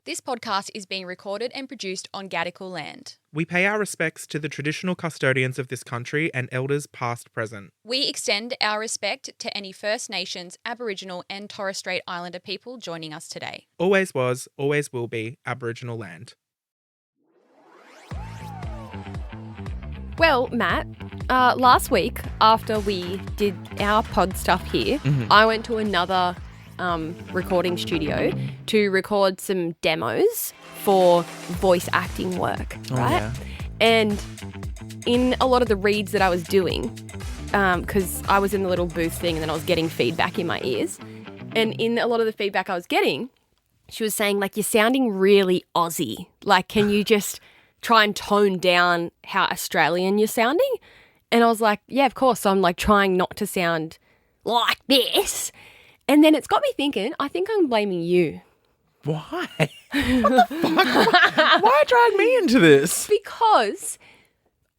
This podcast is being recorded and produced on Gadigal land. We pay our respects to the traditional custodians of this country and elders past, present. We extend our respect to any First Nations, Aboriginal and Torres Strait Islander people joining us today. Always was, always will be Aboriginal land. Well, Matt, last week after we did our pod stuff here, I went to another recording studio to record some demos for voice acting work, right? Yeah. And in a lot of the reads that I was doing, because I was in the little booth thing and then I was getting feedback in my ears, and in a lot of the feedback I was getting, she was saying, like, you're sounding really Aussie. Like, can you just try and tone down how Australian you're sounding? And I was like, yeah, of course. So I'm like trying not to sound like this. And then it's got me thinking, I think I'm blaming you. Why? What the fuck? Why drag me into this? Because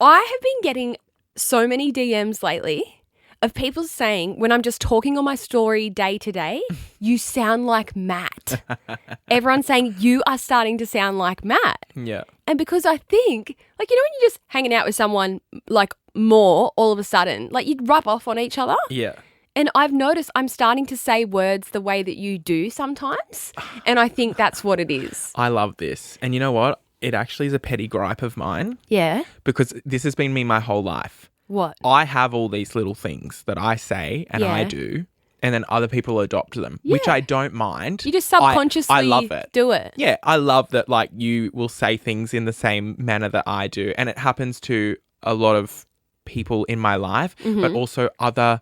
I have been getting so many DMs lately of people saying, when I'm just talking on my story day to day, you sound like Matt. Everyone's saying, you are starting to sound like Matt. Yeah. And because I think, like, you know, when you're just hanging out with someone, like, more all of a sudden, like, you'd rub off on each other. Yeah. And I've noticed I'm starting to say words the way that you do sometimes. And I think that's what it is. I love this. And you know what? It actually is a petty gripe of mine. Yeah. Because this has been me my whole life. What? I have all these little things that I say and I Yeah. do, and then other people adopt them, which Yeah. I don't mind. You just subconsciously I love it. do it. Yeah, I love that, like, you will say things in the same manner that I do. And it happens to a lot of people in my life, but also other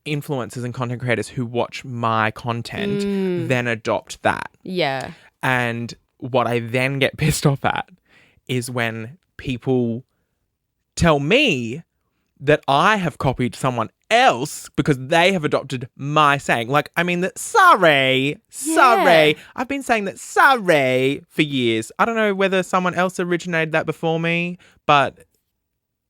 influencers and content creators who watch my content then adopt that. Yeah. And what I then get pissed off at is when people tell me that I have copied someone else because they have adopted my saying. Like, I mean, that sorry. I've been saying that sorry for years. I don't know whether someone else originated that before me, but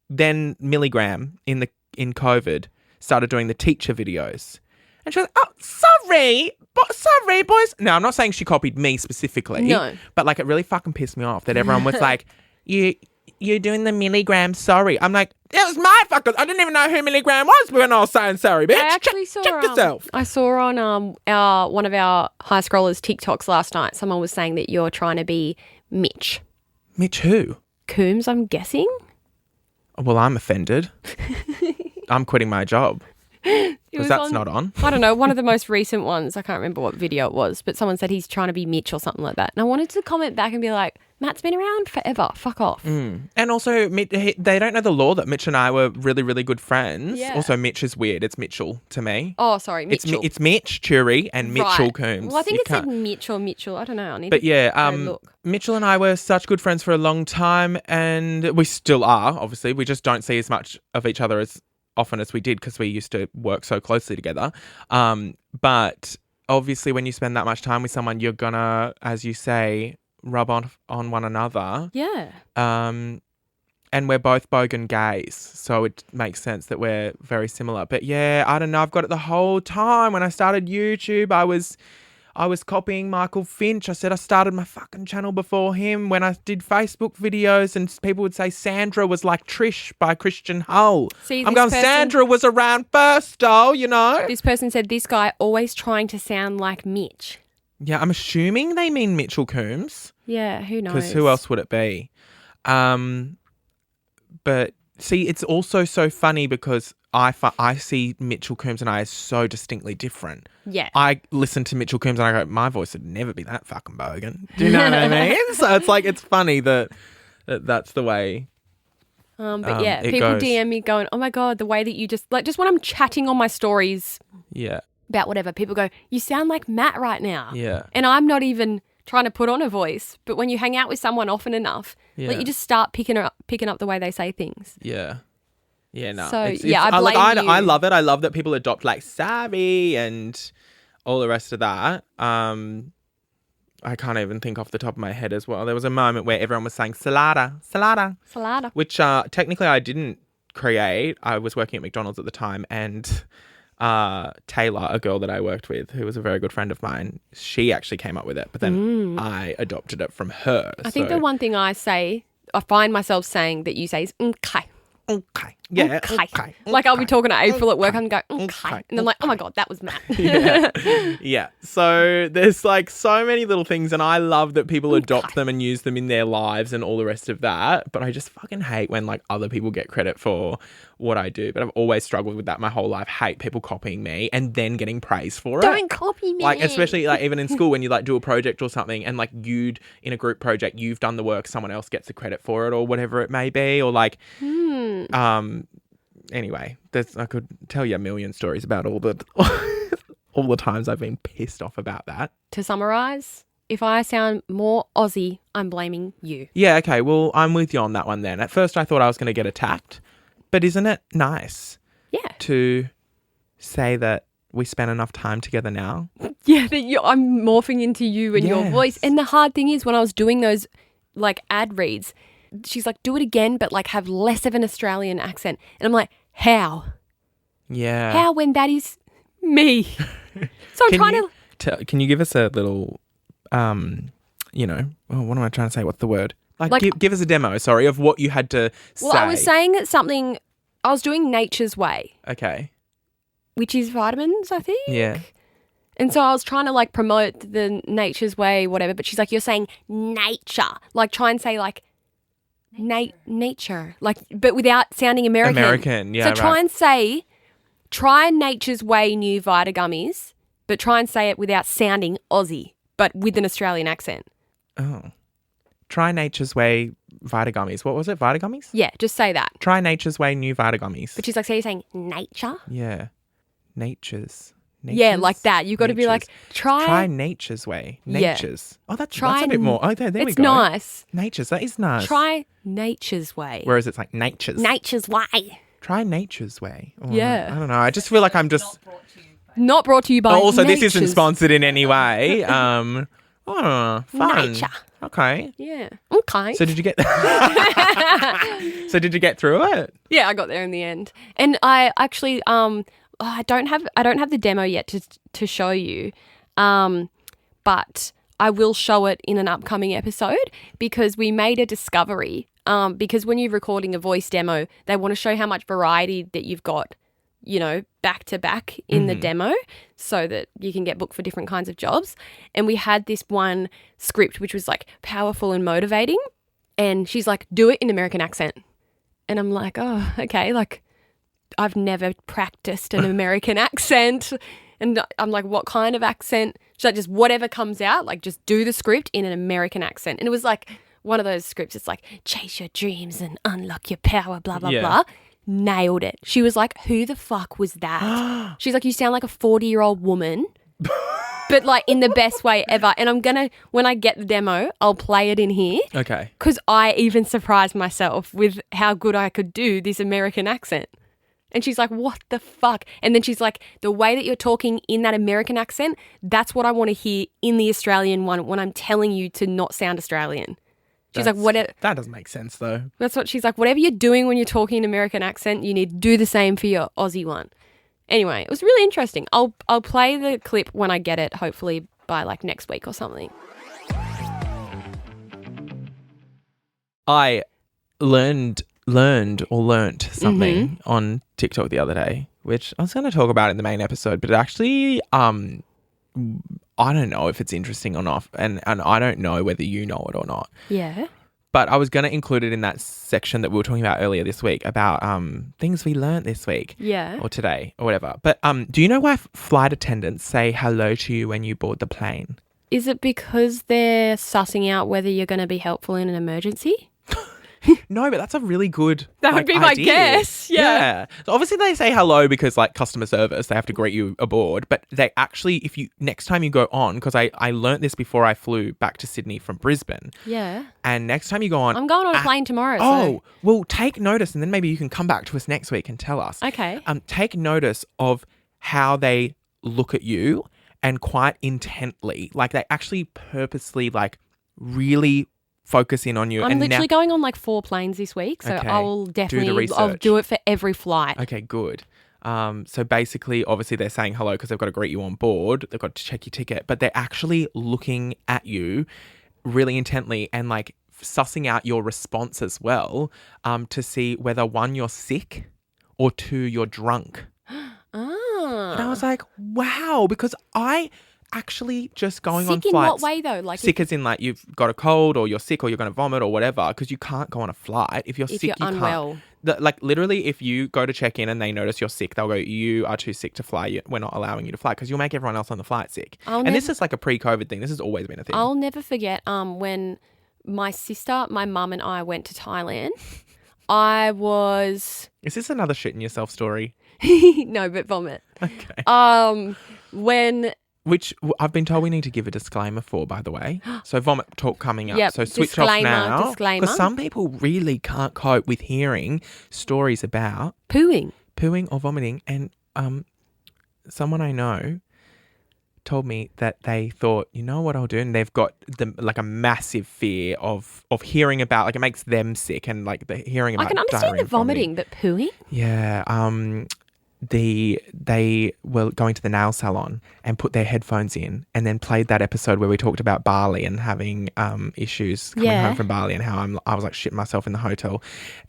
then Milligram in COVID started doing the teacher videos. And she was like, oh, sorry, boys. No, I'm not saying she copied me specifically. No. But, like, it really fucking pissed me off that everyone was like, you're doing the Milligram sorry. I'm like, it was my fuckers. I didn't even know who Milligram was when I was saying sorry, bitch. I actually saw check yourself. I saw on one of our high scrollers TikToks last night, someone was saying that you're trying to be Mitch. Mitch who? Coombs, I'm guessing. Well, I'm offended. I'm quitting my job. Because that's not on. I don't know, one of the most recent ones. I can't remember what video it was, but someone said he's trying to be Mitch or something like that. And I wanted to comment back and be like, Matt's been around forever. Fuck off. And also, they don't know the law that Mitch and I were really, really good friends. Yeah. Also, Mitch is weird. It's Mitchell to me. Oh, sorry, Mitchell. It's Mitch Turi and Mitchell Right. Coombs. Well, I think You it said can't- Mitch or Mitchell. I don't know. I need But to yeah, go look. Mitchell and I were such good friends for a long time, and we still are, obviously. We just don't see as much of each other as often as we did because we used to work so closely together. But obviously when you spend that much time with someone, you're gonna, as you say, rub on one another. Yeah. And we're both bogan gays, so it makes sense that we're very similar. But yeah, I don't know. I've got it the whole time. When I started YouTube, I was copying Michael Finch. I said I started my fucking channel before him. When I did Facebook videos and people would say Sandra was like Trish by Christian Hull. See, I'm this going, person- Sandra was around first, though, you know? This person said this guy always trying to sound like Mitch. Yeah, I'm assuming they mean Mitchell Coombs. Yeah, who knows? Because who else would it be? But see, it's also so funny because I see Mitchell Coombs and I as so distinctly different. Yeah. I listen to Mitchell Coombs and I go, my voice would never be that fucking bogan. Do you know what I mean? So it's like, it's funny that's the way. But yeah, it people goes. DM me going, oh my God, the way that you just when I'm chatting on my stories Yeah. about whatever, people go, you sound like Matt right now. Yeah. And I'm not even trying to put on a voice, but when you hang out with someone often enough, Yeah. like you just start picking up the way they say things. Yeah. Yeah, no. So, yeah, I blame you. I love it. I love that people adopt like sorry and all the rest of that. I can't even think off the top of my head as well. There was a moment where everyone was saying salada, Salada. which technically I didn't create. I was working at McDonald's at the time and Taylor, a girl that I worked with who was a very good friend of mine, she actually came up with it, but then I adopted it from her. I think the one thing I find myself saying that you say is okay. Okay. Yeah. Okay. Like I'll be talking to April at work and go, okay. And I'm like, oh my God, that was Matt. Yeah. So there's like so many little things, and I love that people adopt them and use them in their lives and all the rest of that. But I just fucking hate when like other people get credit for what I do. But I've always struggled with that my whole life. Hate people copying me and then getting praise for it. Don't copy me. Like, especially like even in school when you like do a project or something and like in a group project, you've done the work, someone else gets the credit for it or whatever it may be. Or like, anyway, I could tell you a million stories about all the times I've been pissed off about that. To summarise, if I sound more Aussie, I'm blaming you. Yeah, okay. Well, I'm with you on that one then. At first I thought I was going to get attacked, but isn't it nice to say that we spent enough time together now? Yeah, I'm morphing into you and your voice. And the hard thing is when I was doing those like ad reads, she's like, do it again, but like have less of an Australian accent. And I'm like, how? Yeah. How when that is me? So I'm trying to... Can you give us a little, what am I trying to say? What's the word? Like give us a demo, of what you had to say. Well, I was saying something, I was doing Nature's Way. Okay. Which is vitamins, I think. Yeah. And so I was trying to like promote the Nature's Way, whatever, but she's like, you're saying nature. Like try and say like nature. Like, but without sounding American. American, yeah. So try Nature's Way new Vita gummies, but try and say it without sounding Aussie, but with an Australian accent. Oh. Try Nature's Way Vita gummies. What was it? Vita gummies? Yeah, just say that. Try Nature's Way new Vita gummies. But she's like, so you're saying nature? Yeah. Nature's. Yeah, like that. You got to be like, try Nature's Way. Nature's. Yeah. Oh, that's a bit more. Oh, there we go. It's nice. Nature's. That is nice. Try Nature's Way. Whereas it's like Nature's. Nature's Way. Try Nature's Way. Oh, yeah. I don't know. I just feel like I'm just... Not brought to you by Also, Nature's. this isn't sponsored in any way. Fun. Nature. Okay. Yeah. Okay. So did you get... did you get through it? Yeah, I got there in the end. And I actually... I don't have the demo yet to show you, but I will show it in an upcoming episode because we made a discovery. Because when you're recording a voice demo, they want to show how much variety that you've got, back to back in the demo, so that you can get booked for different kinds of jobs. And we had this one script which was like powerful and motivating, and she's like, "Do it in American accent," and I'm like, "Oh, okay." Like, I've never practiced an American accent. And I'm like, what kind of accent? She's like, just whatever comes out, like just do the script in an American accent. And it was like one of those scripts. It's like, chase your dreams and unlock your power, blah, blah, blah. Nailed it. She was like, who the fuck was that? She's like, you sound like a 40-year-old woman, but like in the best way ever. And when I get the demo, I'll play it in here. Okay. Because I even surprised myself with how good I could do this American accent. And she's like, what the fuck? And then she's like, the way that you're talking in that American accent, that's what I want to hear in the Australian one when I'm telling you to not sound Australian. She's like, whatever. That doesn't make sense though. That's what she's like, whatever you're doing when you're talking in American accent, you need to do the same for your Aussie one. Anyway, it was really interesting. I'll play the clip when I get it, hopefully by like next week or something. I learnt something on TikTok the other day, which I was going to talk about in the main episode, but actually, I don't know if it's interesting or not, and I don't know whether you know it or not. Yeah. But I was going to include it in that section that we were talking about earlier this week about things we learnt this week. Yeah. Or today or whatever. But do you know why flight attendants say hello to you when you board the plane? Is it because they're sussing out whether you're going to be helpful in an emergency? No, but that's a really good That would be my guess. Yeah. So obviously they say hello because like customer service, they have to greet you aboard. But they actually, if you next time you go on, because I learnt this before I flew back to Sydney from Brisbane. Yeah. And next time you go on. I'm going on a plane tomorrow. Oh, well, take notice and then maybe you can come back to us next week and tell us. Okay. Take notice of how they look at you and quite intently. Like they actually purposely like really focus in on you. I'm literally going on like 4 planes this week, so Okay. I'll definitely Do the research. I'll do it for every flight. Okay, good. So basically, obviously, they're saying hello because they've got to greet you on board. They've got to check your ticket, but they're actually looking at you really intently and like sussing out your response as well, to see whether 1, you're sick, or 2, you're drunk. Ah. And I was like, wow, because I actually just going on Sick in flights. what way though? Like Sick as in like you've got a cold or you're sick or you're going to vomit or whatever, because you can't go on a flight. If you're if sick, you're you unwell. can't. Like literally, if you go to check in and they notice you're sick, they'll go, you are too sick to fly. We're not allowing you to fly, because you'll make everyone else on the flight sick. This is like a pre-COVID thing. This has always been a thing. I'll never forget when my sister, my mum and I went to Thailand. I was... Is this another shitting yourself story? No, but vomit. Okay. When... Which I've been told we need to give a disclaimer for, by the way. So vomit talk coming up. Yep, So switch off now. disclaimer. Because some people really can't cope with hearing stories about Pooing or vomiting. And someone I know told me that they thought, you know what I'll do? And they've got like a massive fear of hearing about, like it makes them sick, and like the hearing about I can understand diarrhea the and vomiting. vomiting, but pooing? Yeah. They were going to the nail salon and put their headphones in and then played that episode where we talked about Bali and having issues coming home from Bali, and how I was like shitting myself in the hotel,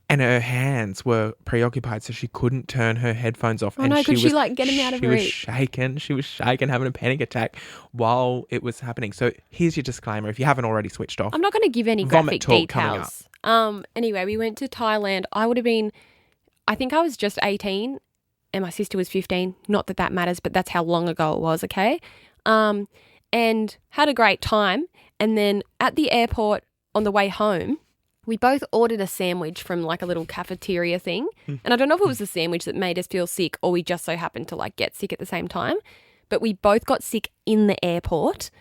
and her hands were preoccupied, so she couldn't turn her headphones off. Oh and no, could she like get him out of She reach? was shaking, having a panic attack while it was happening. So here's your disclaimer if you haven't already switched off. I'm not going to give any Vomit graphic talk coming details. Anyway, we went to Thailand. I think I was just 18 and my sister was 15. Not that that matters, but that's how long ago it was, okay? And had a great time. And then at the airport on the way home, we both ordered a sandwich from like a little cafeteria thing. And I don't know if it was the sandwich that made us feel sick or we just so happened to like get sick at the same time. But we both got sick in the airport.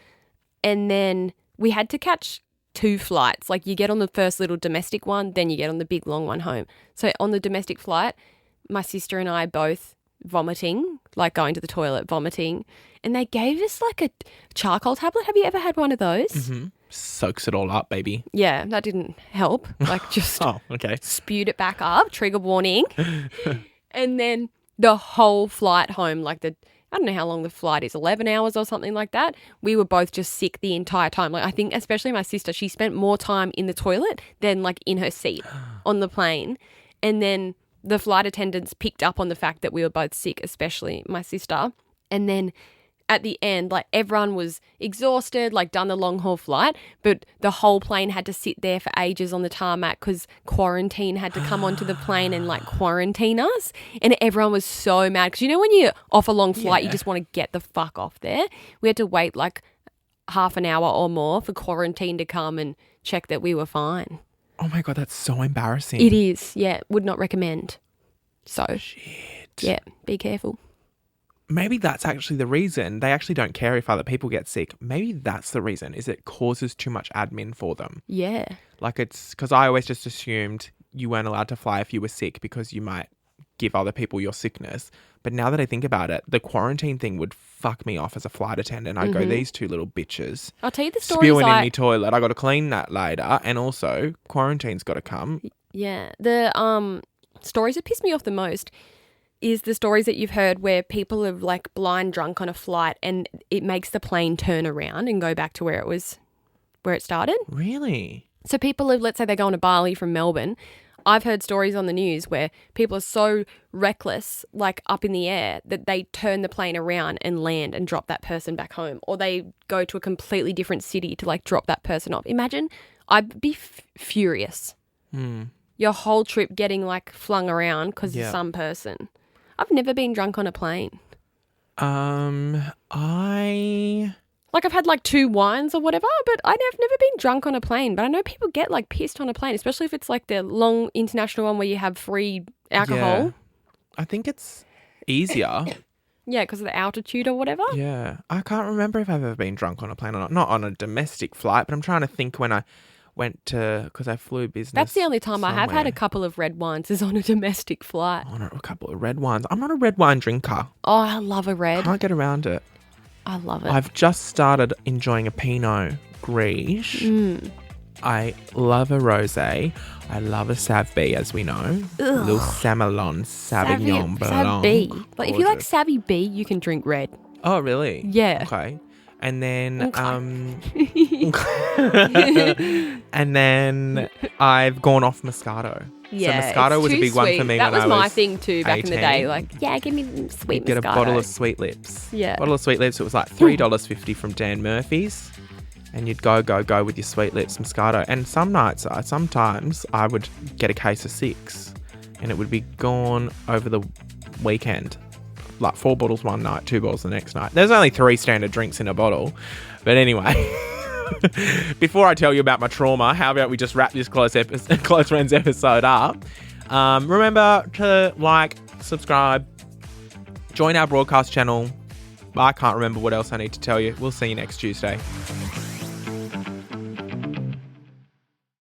And then we had to catch 2 flights. Like you get on the first little domestic one, then you get on the big long one home. So on the domestic flight, my sister and I both vomiting, like going to the toilet, vomiting. And they gave us like a charcoal tablet. Have you ever had one of those? Mm-hmm. Soaks it all up, baby. Yeah, that didn't help. Like just Oh, okay. spewed it back up, trigger warning. And then the whole flight home, like I don't know how long the flight is, 11 hours or something like that. We were both just sick the entire time. Like I think especially my sister, she spent more time in the toilet than like in her seat on the plane. And then the flight attendants picked up on the fact that we were both sick, especially my sister. And then at the end, like everyone was exhausted, like done the long haul flight, but the whole plane had to sit there for ages on the tarmac because quarantine had to come onto the plane and like quarantine us. And everyone was so mad because you know when you're off a long flight, you just want to get the fuck off there. We had to wait like half an hour or more for quarantine to come and check that we were fine. Oh my God, that's so embarrassing. It is, yeah. Would not recommend. So, Shit. yeah, be careful. Maybe that's actually the reason. They actually don't care if other people get sick. Maybe that's the reason, is it causes too much admin for them. Yeah. Like it's, because I always just assumed you weren't allowed to fly if you were sick because you might give other people your sickness. But now that I think about it, the quarantine thing would fuck me off as a flight attendant. I'd go, these 2 little bitches. I'll tell you the stories Spewing in me toilet. I got to clean that later. And also, quarantine's got to come. Yeah. The stories that piss me off the most is the stories that you've heard where people are like blind drunk on a flight and it makes the plane turn around and go back to where it started. Really? So people have, let's say they're going to Bali from Melbourne. I've heard stories on the news where people are so reckless, like up in the air, that they turn the plane around and land and drop that person back home. Or they go to a completely different city to like drop that person off. Imagine, I'd be furious. Your whole trip getting like flung around because of some person. I've never been drunk on a plane. Like I've had like 2 wines or whatever, but I've never been drunk on a plane. But I know people get like pissed on a plane, especially if it's like the long international one where you have free alcohol. Yeah. I think it's easier. Yeah, because of the altitude or whatever. Yeah. I can't remember if I've ever been drunk on a plane or not. Not on a domestic flight, but I'm trying to think when I went to, because I flew business. That's the only time I have had a somewhere. couple of red wines is on a domestic flight. On a couple of red wines. I'm not a red wine drinker. Oh, I love a red. Can't get around it. I love it. I've just started enjoying a Pinot Gris. I love a rosé. I love a Sav B, as we know. Little Samalon Sauvignon Blanc. B. Like, if you like Gorgeous. Savvy B, you can drink red. Oh, really? Yeah. Okay. And then, Okay. and then I've gone off Moscato. Yeah, so Moscato it's was a too big one for sweet. me That when was I my was thing too back in the day. 18. Like, yeah, give me sweet You'd get a Moscato. bottle of Sweet Lips. Yeah. Bottle of Sweet Lips. It was like $3.50 from Dan Murphy's. And you'd go with your Sweet Lips Moscato. And sometimes I would get a case of 6. And it would be gone over the weekend. Like 4 bottles one night, 2 bottles the next night. There's only 3 standard drinks in a bottle. But anyway, before I tell you about my trauma, how about we just wrap this Close Friends episode up? Remember to like, subscribe, join our broadcast channel. I can't remember what else I need to tell you. We'll see you next Tuesday.